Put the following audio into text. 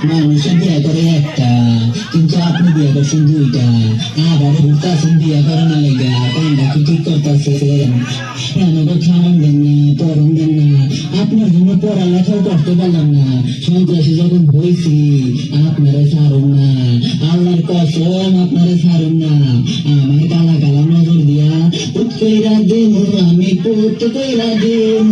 মানুষের বিয়ে করে একটা, কিন্তু আপনি বিয়ে করছেন দুইটা। আবার ঘুরতেছেন বিয়ে করানোর লেগা, কামটা কি ঠিক করতেছেন? আমাকে খাওয়ান দেন না, পড়ান দেন না, আপনার জন্য পড়ালেখাও করতে পারলাম না। সন্ত্রাসী যখন হয়েছি আপনারা ছাড়ুন না, আল্লাহর কসম আপনারা ছাড়ুন না। আমার কালা কালা নজর দিয়া পুত কইরা দেন, আমি পুত কইরা দেন।